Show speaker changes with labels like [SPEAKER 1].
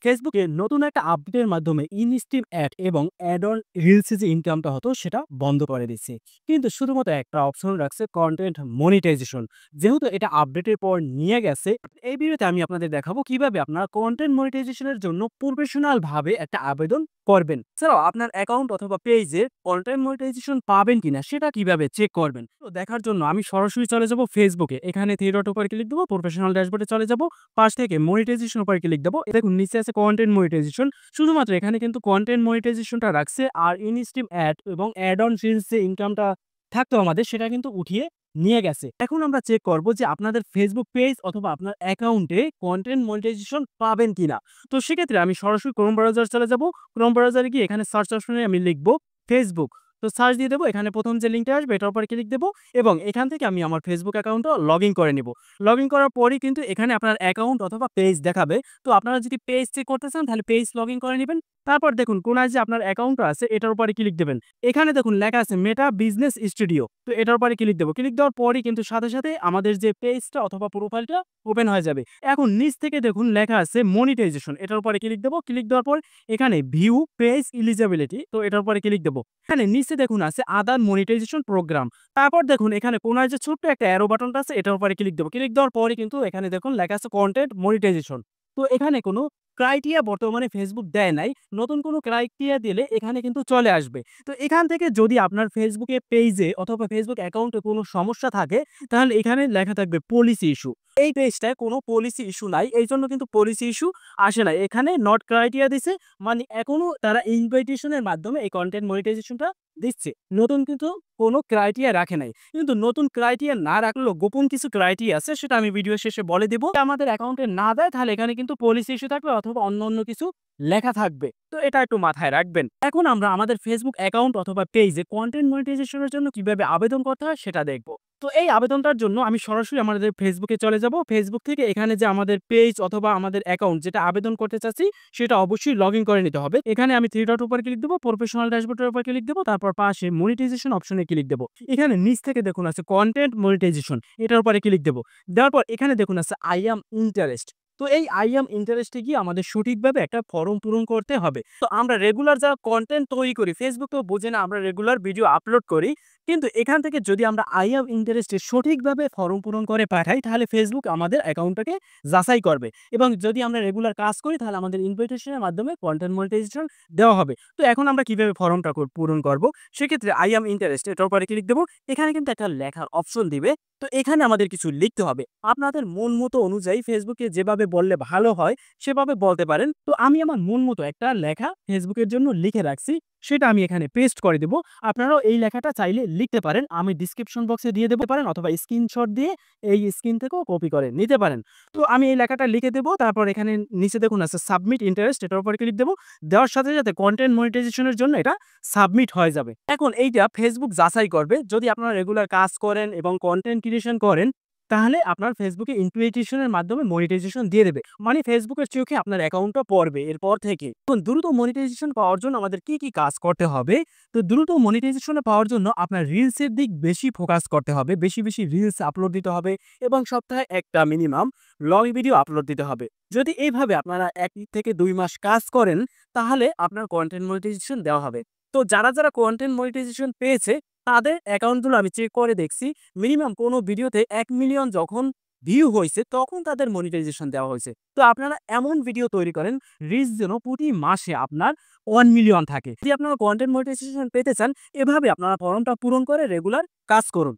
[SPEAKER 1] ফেসবুকে নতুন একটা আপডেটের মাধ্যমে ইনস্ট্রিম অ্যাড এবং অ্যাড অন রিলসে যে ইনকামটা হতো সেটা বন্ধ করে দিচ্ছে। কিন্তু শুধুমাত্র একটা অপশন রাখছে কন্টেন্ট মনিটাইজেশন। যেহেতু এটা আপডেটের পর নিয়ে গেছে, এই ভিডিওতে আমি আপনাদের দেখাবো কিভাবে আপনারা কন্টেন্ট মনিটাইজেশনের জন্য প্রফেশনাল ভাবে একটা আবেদন করবেন। এছাড়াও আপনার অ্যাকাউন্ট অথবা পেজে কন্টেন্ট মনিটাইজেশন পাবেন কিনা সেটা কিভাবে চেক করবেন। তো দেখার জন্য আমি সরাসরি চলে যাব ফেসবুকে। এখানে থ্রি ডট উপর ক্লিক দেবো, প্রফেশনাল ড্যাশবোর্ডে চলে যাব। পাশ থেকে মনিটাইজেশন উপর ক্লিক দেবো। দেখুন নিচে আছে কন্টেন্ট মনিটাইজেশন। শুধুমাত্র এখানে কিন্তু কন্টেন্ট মনিটাইজেশনটা রাখছে, আর ইনস্ট্রিম অ্যাড এবং অ্যাড অন রিলস যে ইনকামটা থাকতো আমাদের সেটা কিন্তু উঠিয়ে নিয়ে গেছে। এখন আমরা চেক করব যে আপনাদের ফেসবুক পেজ অথবা আপনার অ্যাকাউন্টে কন্টেন্ট মনিটাইজেশন পাবেন কিনা। তো সেক্ষেত্রে আমি সরাসরি ক্রোম ব্রাউজার চলে যাব। ক্রোম ব্রাউজারে গিয়ে এখানে সার্চ অপশনে আমি লিখব ফেসবুক। তো সার্চ দিয়ে দেবো, এখানে প্রথম যে লিঙ্কটা আসবে এটার উপর ক্লিক দেবো এবং এখান থেকে আমি আমার ফেসবুক অ্যাকাউন্টটা লগ ইন করে নিব। লগ ইন করার পরই কিন্তু এখানে আপনার অ্যাকাউন্ট অথবা পেজ দেখাবে। তো আপনারা যদি পেজ চেক করতে চান তাহলে পেজ লগ ইন করে নেবেন। তারপর দেখুন কোনায় যে আপনার অ্যাকাউন্টটা আছে এটার উপরে ক্লিক দেবেন। এখানে দেখুন লেখা আছে মেটা বিজনেস স্টুডিও। তো এটার উপরে ক্লিক দেবো। ক্লিক দেওয়ার পরই কিন্তু সাথে সাথে আমাদের যে পেজটা অথবা প্রোফাইলটা ওপেন হয়ে যাবে। এখন নিচ থেকে দেখুন লেখা আছে মনিটাইজেশন। এটার উপরে ক্লিক দেবো। ক্লিক দেওয়ার পর এখানে ভিউ পেজ এলিজিবিলিটি, তো এটার উপরে ক্লিক দেবো। এখানে নিচে দেখুন আছে আদার মনিটাইজেশন প্রোগ্রাম। তারপর দেখুন এখানে কোনায় যে ছোট্ট একটা অ্যারো বাটনটা আছে এটার উপরে ক্লিক দেবো। ক্লিক দেওয়ার পরে কিন্তু এখানে দেখুন লেখা আছে কন্টেন্ট মনিটাইজেশন। তো এখানে কোনো ক্রাইটেরিয়া বর্তমানে ফেসবুক দেয় নাই। নতুন কোনো ক্রাইটেরিয়া দিলে এখানে কিন্তু চলে আসবে। তো এখান থেকে যদি আপনার ফেসবুকে পেজে অথবা ফেসবুক অ্যাকাউন্টে কোনো সমস্যা থাকে তাহলে এখানে লেখা থাকবে পলিসি ইস্যু। এই পেজটায় কোনো পলিসি ইস্যু নাই, এই জন্য কিন্তু পলিসি ইস্যু আসে নাই। এখানে নট ক্রাইটেরিয়া দিছে, মানে এখনো তারা ইনভাইটেশনের মাধ্যমে এই কন্টেন্ট মনিটাইজেশনটা দিচ্ছে। নতুন কিন্তু কোনো ক্রাইটেরিয়া রাখে নাই। কিন্তু নতুন ক্রাইটেরিয়া না রাখলেও গোপন কিছু ক্রাইটেরিয়া আছে, সেটা আমি ভিডিও শেষে বলে দেব। আমাদের অ্যাকাউন্টে না দেয় তাহলে এখানে কিন্তু পলিসি ইস্যু থাকবে অথবা অন্য কিছু লেখা থাকবে। তো এটা একটু মাথায় রাখবেন। এখন আমরা আমাদের ফেসবুক অ্যাকাউন্ট অথবা পেজে কন্টেন্ট মনিটাইজেশনের জন্য কিভাবে আবেদন করতে হয় সেটা দেখব। তো এই আবেদনটার জন্য আমি সরাসরি আমাদের ফেসবুকে চলে যাব। ফেসবুক থেকে এখানে যে আমাদের পেজ অথবা আমাদের অ্যাকাউন্ট যেটা আবেদন করতে চাচ্ছি সেটা অবশ্যই লগ ইন করে নিতে হবে। এখানে আমি থ্রি ডট উপর ক্লিক দেবো, প্রফেশনাল ড্যাশবোর্ডের উপর ক্লিক দেবো, তারপর পাশে মনিটাইজেশন অপশনে ক্লিক দেবো। এখানে নিচ থেকে দেখুন আছে কন্টেন্ট মনিটাইজেশন, এটার উপরে ক্লিক দেবো। দেওয়ার পর এখানে দেখুন আছে আই অ্যাম ইন্টারেস্ট। তো এই আই অ্যাম ইন্টারেস্টে গিয়ে আমাদের সঠিকভাবে একটা ফর্ম পূরণ করতে হবে। তো আমরা রেগুলার যারা কন্টেন্ট তৈরি করি, ফেসবুক তো বোঝে না আমরা রেগুলার ভিডিও আপলোড করি, কিন্তু এখান থেকে যদি আমরা আই অ্যাম ইন্টারেস্টে সঠিকভাবে ফর্ম পূরণ করে পাঠাই তাহলে ফেসবুক আমাদের অ্যাকাউন্টটাকে যাচাই করবে এবং যদি আমরা রেগুলার কাজ করি তাহলে আমাদের ইনভাইটেশনের মাধ্যমে কন্টেন্ট মনিটাইজেশন দেওয়া হবে। তো এখন আমরা কিভাবে ফর্মটা পূরণ করব, সেক্ষেত্রে আই অ্যাম ইন্টারেস্ট এটার উপরে ক্লিক দেবো। এখানে কিন্তু একটা লেখার অপশন দিবে। তো এখানে আমাদের কিছু লিখতে হবে। আপনাদের মন মতো অনুযায়ী ফেসবুকে যেভাবে বললে ভালো হয় সেভাবে বলতে পারেন। তো আমি আমার মন মতো একটা লেখা ফেসবুকের জন্য লিখে রাখছি, সেটা আমি এখানে পেস্ট করে দেব। আপনারাও এই লেখাটা চাইলে লিখতে পারেন, আমি ডিসক্রিপশন বক্সে দিয়ে দেবো পারেন অথবা স্ক্রিনশট দিয়ে এই স্ক্রিন থেকেও কপি করে নিতে পারেন। তো আমি এই লেখাটা লিখে দেবো। তারপর এখানে নিচে দেখুন আছে সাবমিট ইন্টারেস্ট, এটার উপরে ক্লিক দেবো। দেওয়ার সাথে সাথে কন্টেন্ট মনিটাইজেশনের জন্য এটা সাবমিট হয়ে যাবে। এখন এইটা ফেসবুক যাচাই করবে। যদি আপনারা রেগুলার কাজ করেন এবং কন্টেন্ট ক্রিয়েশন করেন তাহলে আপনার ফেসবুকে ইনভাইটেশনের মাধ্যমে মনিটাইজেশন দিয়ে দেবে, মানে ফেসবুকের চোখে আপনার অ্যাকাউন্টটা পড়বে এরপর থেকে। এখন দ্রুত মনিটাইজেশন পাওয়ার জন্য আমাদের কি কি কাজ করতে হবে। তো দ্রুত মনিটাইজেশন পাওয়ার জন্য আপনার রিলসের দিক বেশি ফোকাস করতে হবে, বেশি বেশি রিলস আপলোড দিতে হবে এবং সপ্তাহে একটা মিনিমাম লং ভিডিও আপলোড দিতে হবে। যদি এইভাবে আপনারা 1 থেকে 2 মাস কাজ করেন তাহলে আপনার কন্টেন্ট মনিটাইজেশন দেওয়া হবে। তো যারা কন্টেন্ট মনিটাইজেশন পেয়েছে তাদের অ্যাকাউন্টগুলো আমি চেক করে দেখছি, মিনিমাম কোনো ভিডিওতে 1 মিলিয়ন যখন ভিউ হয়েছে তখন তাদের মনিটাইজেশন দেওয়া হয়েছে। তো আপনারা এমন ভিডিও তৈরি করেন রিচ যেন প্রতি মাসে আপনার 1 মিলিয়ন থাকে। যদি আপনারা কন্টেন্ট মনিটাইজেশন পেতে চান এভাবে আপনারা ফর্মটা পূরণ করে রেগুলার কাজ করুন।